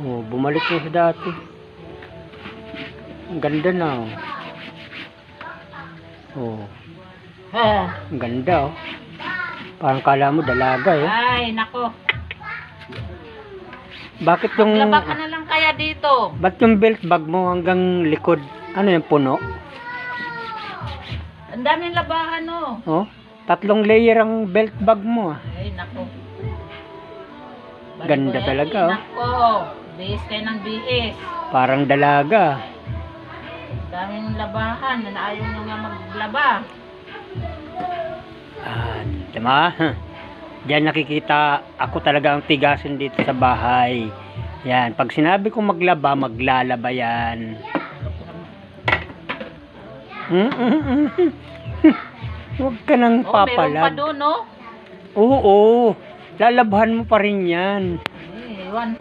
Oh, bumalik na sa dati. Ang ganda na, oh. Oh. Ang ganda, oh. Parang kala mo dalaga, eh. Ay, nako. Bakit yung... Maglaba ka na lang kaya dito. Ba't yung belt bag mo hanggang likod? Ano yung puno? Ang daming labahan, oh. Oh, 3 layer ang belt bag mo, ah. Ay, nako. Ganda talaga, oh. Nako. Bihis kayo ng bihis. Parang dalaga. Daming labahan. Ayaw nyo nga maglaba. Ah, diba? Diyan nakikita ako talaga ang tigasin dito sa bahay. Yan, pag sinabi kong maglaba, maglalaba yan. Huwag ka nang Oh, meron pa papalag. doon, oh. Oo, lalabahan mo pa rin yan. One.